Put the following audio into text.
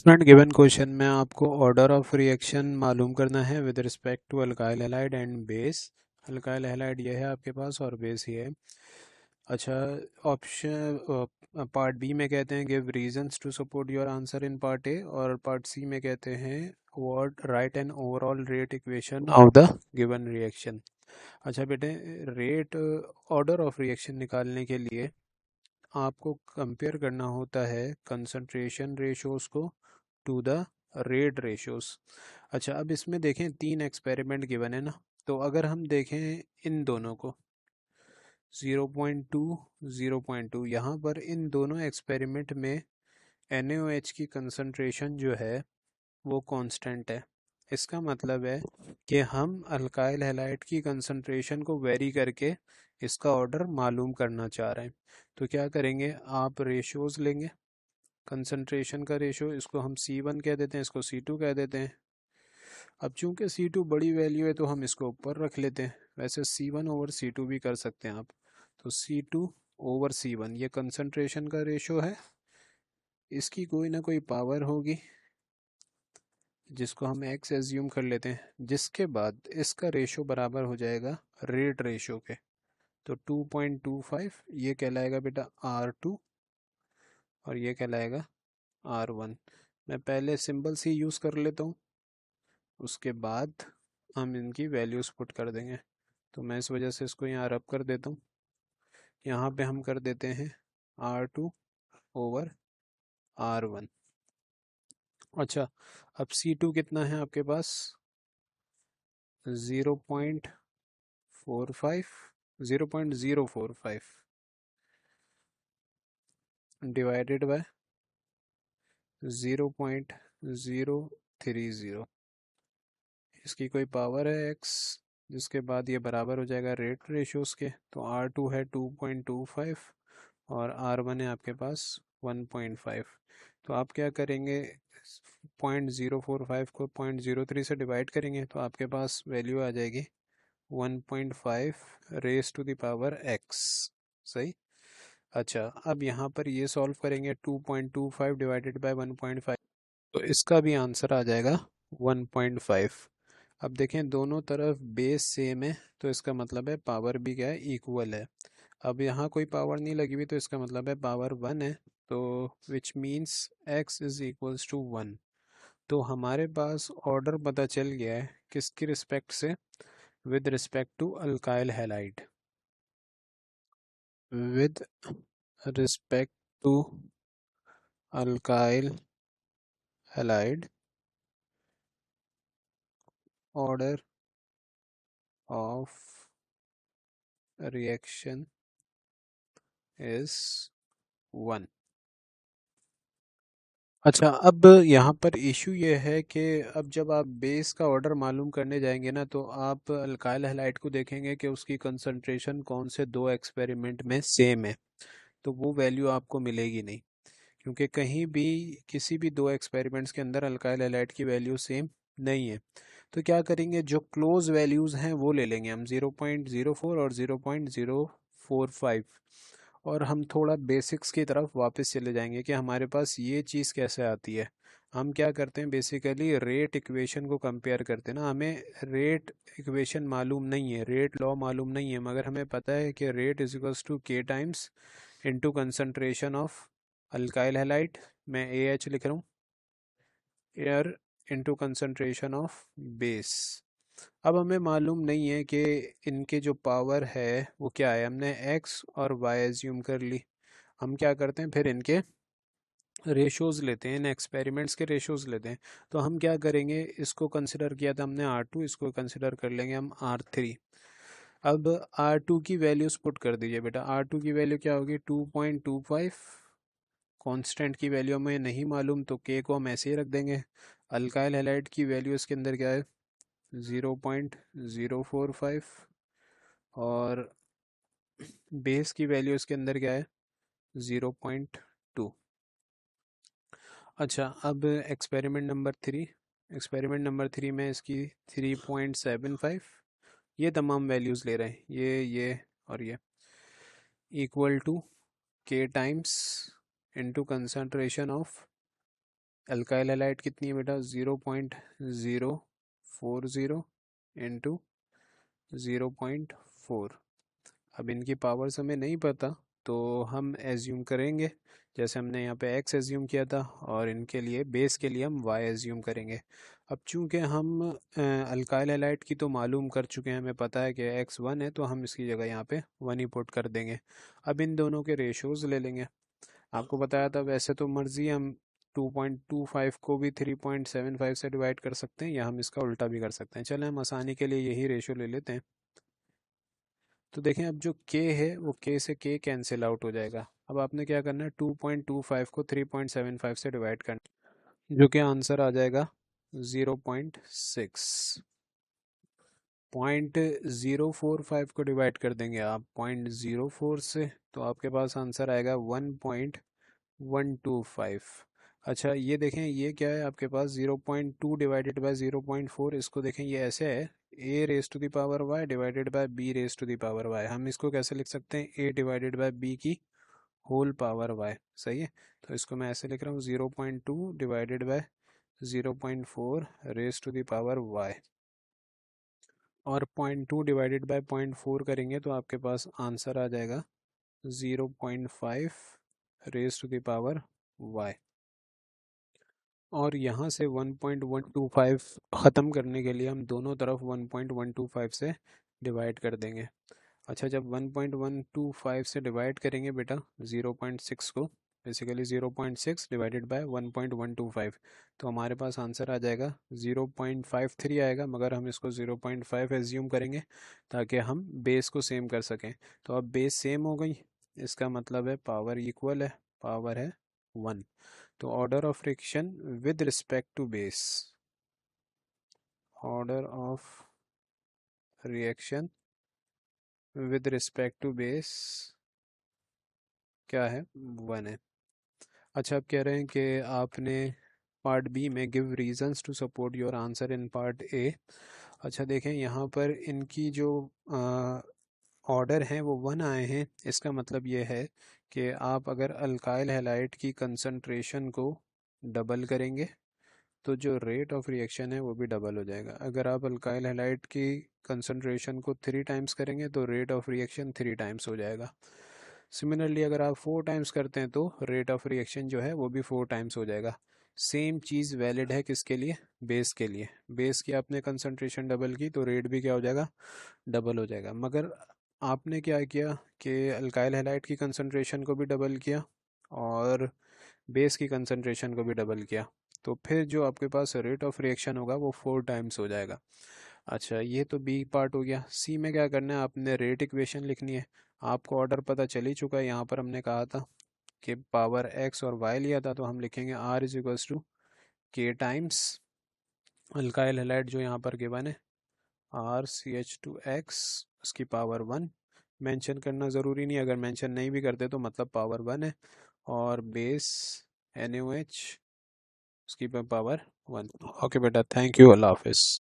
Friend given question में आपको order of reaction मालूम करना है with respect to alkyl halide and base. Alkyl halide ये है आपके पास और बेस ये है। अच्छा, ऑप्शन पार्ट बी में कहते हैं give reasons to support your answer in part A, और पार्ट सी में कहते हैं what write an overall rate equation of the given reaction. अच्छा बेटे, रेट ऑर्डर ऑफ रिएक्शन निकालने के लिए आपको कंपेयर करना होता है कंसंट्रेशन रेशोज को टू द रेट रेशोज। अच्छा, अब इसमें देखें तीन एक्सपेरिमेंट गिवन है ना, तो अगर हम देखें इन दोनों को 0.2 0.2, यहाँ पर इन दोनों एक्सपेरिमेंट में NaOH की कंसंट्रेशन जो है वो कांस्टेंट है। इसका मतलब है कि हम अल्काइल हैलाइड की कंसंट्रेशन को वेरी करके इसका ऑर्डर मालूम करना चाह रहे हैं। तो क्या करेंगे, आप रेशियोज लेंगे, कंसंट्रेशन का रेशियो, इसको हम C1 कह देते हैं, इसको C2 कह देते हैं। अब चूंकि C2 बड़ी वैल्यू है तो हम इसको ऊपर रख लेते हैं, वैसे C1 ओवर C2 भी कर सकते हैं आप। तो C2 ओवर C1 ये कंसंट्रेशन का रेशियो है, इसकी कोई ना कोई पावर होगी जिसको हम x एज्यूम कर लेते हैं, जिसके बाद इसका रेशो बराबर हो जाएगा रेट रेशो के। तो 2.25 ये कहलाएगा बेटा R2 और ये कहलाएगा R1। मैं पहले सिंबल सी यूज़ कर लेता हूँ, उसके बाद हम इनकी वैल्यूज़ पुट कर देंगे। तो मैं इस वजह से इसको यहाँ रब कर देता हूँ। यहाँ पे हम कर देते हैं R2 ओवर R1। अच्छा, अब C2 कितना है आपके पास, 0.45 0.045 डिवाइडेड बाय 0.030। इसकी कोई पावर है x, जिसके बाद ये बराबर हो जाएगा रेट रेशियोज के। तो R2 है 2.25 और R1 है आपके पास 1.5। तो आप क्या करेंगे, 0.045 को 0.03 से डिवाइड करेंगे तो आपके पास वैल्यू आ जाएगी 1.5 raise to the power x। सही। अच्छा, अब यहाँ पर ये सॉल्व करेंगे 2.25 डिवाइडेड बाय 1.5, तो इसका भी आंसर आ जाएगा 1.5। अब देखें दोनों तरफ बेस सेम है तो इसका मतलब है पावर भी क्या है, इक्वल है। अब यहाँ कोई पावर नहीं लगी हुई तो इसका मतलब है पावर 1 है, तो which means x is equals to 1। तो हमारे पास ऑर्डर पता चल गया है किसकी रिस्पेक्ट से, with respect to alkyl halide, with respect to alkyl halide order of reaction is 1। अच्छा, अब यहाँ पर इशू ये है कि अब जब आप बेस का ऑर्डर मालूम करने जाएंगे ना, तो आप अल्काइल हैलाइड को देखेंगे कि उसकी कंसंट्रेशन कौन से दो एक्सपेरिमेंट में सेम है, तो वो वैल्यू आपको मिलेगी नहीं, क्योंकि कहीं भी किसी भी दो एक्सपेरिमेंट्स के अंदर अल्काइल हैलाइड की वैल्यू सेम नहीं है। तो क्या करेंगे, जो क्लोज वैल्यूज़ हैं वो ले लेंगे हम, 0.04 और 0.045, और हम थोड़ा बेसिक्स की तरफ वापस चले जाएंगे कि हमारे पास ये चीज़ कैसे आती है। हम क्या करते हैं, बेसिकली रेट इक्वेशन को कंपेयर करते हैं ना। हमें रेट इक्वेशन मालूम नहीं है, रेट लॉ मालूम नहीं है, मगर हमें पता है कि रेट इज इक्वल्स टू के times into concentration of alkyl halide, मैं AH लिख रहा हूँ, air into concentration of base. अब हमें मालूम नहीं है कि इनके जो पावर है वो क्या है, हमने x और y एज्यूम कर ली। हम क्या करते हैं, फिर इनके रेशोज लेते हैं, इन एक्सपेरिमेंट्स के रेशोज लेते हैं। तो हम क्या करेंगे, इसको कंसिडर किया था हमने R2, इसको कंसिडर कर लेंगे हम R3। अब R2 की वैल्यूज पुट कर दीजिए बेटा। R2 की वैल्यू क्या होगी, 2.25। कांस्टेंट की वैल्यू हमें नहीं मालूम तो k को हम ऐसे ही रख देंगे। अल्काइल हैलाइड की वैल्यू इसके अंदर क्या है, 0.045, और बेस की वैल्यू इसके अंदर क्या है, 0.2। अच्छा, अब एक्सपेरिमेंट नंबर 3 में इसकी 3.75, ये तमाम वैल्यूज़ ले रहे हैं, ये और ये, इक्वल टू के times into concentration of alkyl halide कितनी है बेटा? 0.040 इंटू 0.4। अब इनकी पावर्स हमें नहीं पता, तो हम एज्यूम करेंगे जैसे हमने यहाँ पे x एज्यूम किया था, और इनके लिए बेस के लिए हम y एज्यूम करेंगे। अब चूंकि हम अल्काइल हैलाइड की तो मालूम कर चुके हैं, हमें पता है कि x 1 है, तो हम इसकी जगह यहाँ पे 1 ही पुट कर देंगे। अब इन दोनों के रेशोज़ ले लेंगे। आपको बताया था वैसे तो मर्जी हम 2.25 को भी 3.75 से डिवाइड कर सकते हैं, या हम इसका उल्टा भी कर सकते हैं। चलें हम आसानी के लिए यही रेशो ले लेते हैं। तो देखें अब जो k है वो k से k कैंसिल आउट हो जाएगा। अब आपने क्या करना है, 2.25 को 3.75 से डिवाइड करना, जो कि आंसर आ जाएगा 0.6। 0.045 को डिवाइड कर देंगे आप 0.04 से, तो आपके पास आंसर आएगा 1.125। अच्छा ये देखें, ये क्या है आपके पास? 0.2 डिवाइडेड बाय 0.4। इसको देखें, ये ऐसे है a raise to the power y divided by b raise to the power y। हम इसको कैसे लिख सकते हैं? a डिवाइडेड बाय b की होल पावर y। सही है, तो इसको मैं ऐसे लिख रहा हूँ 0.2 divided by 0.4 raise to the power y, और 0.2 डिवाइडेड बाय 0.4 करेंगे तो आपके पास आंसर आ जाएगा 0.5 raise to the power y। और यहाँ से 1.125 ख़त्म करने के लिए हम दोनों तरफ 1.125 से डिवाइड कर देंगे। अच्छा, जब 1.125 से डिवाइड करेंगे बेटा 0.6 को, बेसिकली 0.6 डिवाइडेड बाय 1.125, तो हमारे पास आंसर आ जाएगा 0.53 आएगा, मगर हम इसको 0.5 एज्यूम करेंगे ताकि हम बेस को सेम कर सकें। तो अब बेस सेम हो गई, इसका मतलब है पावर इक्वल है, पावर है 1। तो order of reaction with respect to base, order of reaction with respect to base क्या है? 1 है। अच्छा, आप कह रहे हैं कि आपने पार्ट बी में give reasons to support your answer in part A. अच्छा देखें, यहाँ पर इनकी जो ऑर्डर हैं वो 1 आए हैं। इसका मतलब ये है कि आप अगर अल्काइल हैलाइड की कंसंट्रेशन को डबल करेंगे तो जो रेट ऑफ रिएक्शन है वो भी डबल हो जाएगा। अगर आप अल्काइल हैलाइड की कंसंट्रेशन को 3 टाइम्स करेंगे तो रेट ऑफ रिएक्शन 3 टाइम्स हो जाएगा। सिमिलरली अगर आप 4 टाइम्स करते हैं तो रेट ऑफ रिएक्शन जो है वो भी 4 टाइम्स हो जाएगा। सेम चीज़ वैलिड है किसके लिए? बेस के लिए। बेस की आपने कंसंट्रेशन डबल की तो रेट भी क्या हो जाएगा? डबल हो जाएगा। मगर आपने क्या किया कि अल्काइल हैलाइड की कंसंट्रेशन को भी डबल किया और बेस की कंसंट्रेशन को भी डबल किया, तो फिर जो आपके पास रेट ऑफ रिएक्शन होगा वो 4 टाइम्स हो जाएगा। अच्छा, ये तो बी पार्ट हो गया। सी में क्या करना है, आपने रेट इक्वेशन लिखनी है। आपको ऑर्डर पता चल ही चुका है, यहाँ पर हमने कहा था कि पावर एक्स और वाई लिया था, तो हम लिखेंगे आर इज इक्वल्स टू के टाइम्स अल्काइल हैलाइड जो यहाँ पर गिवन है RCH2X उसकी पावर 1। मेंशन करना ज़रूरी नहीं, अगर मेंशन नहीं भी करते तो मतलब पावर 1 है, और बेस NaOH उसकी पावर 1। ओके बेटा, थैंक यू, अल्लाह हाफिज़।